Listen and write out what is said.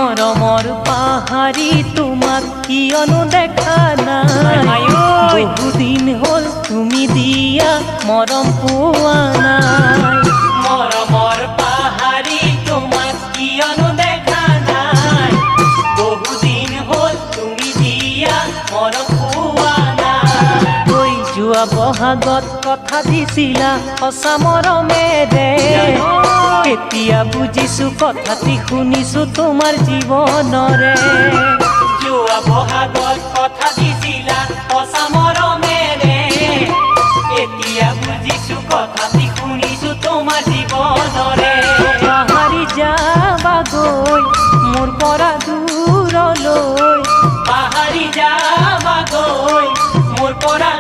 মৰমৰ পাহাৰী তোমাক কিয়নো দেখা নাই বহুদিন হ'ল তুমি দিয়া মৰম পোৱা নাই মৰমৰ পাহাৰী তোমাক কিয়নো দেখা নাই বহুদিন হ'ল তুমি দিয়া মৰম পোৱা নাই কৈ যোৱা বহাগত কথা দিছিলা সঁচা মৰমেৰে এতিয়া বুজিছো কথাটি শুনিছো তোমাৰ জীৱনৰে যোৱা বহাগত কথা দিছিলা সঁচা মৰমেৰে এতিয়া বুজিছো কথাটি শুনিছো তোমাৰ জীৱনৰে পাহাৰি যাবা গৈ মোৰ পৰা দূৰলৈ পাহাৰি যাবা গৈ মোৰ পৰা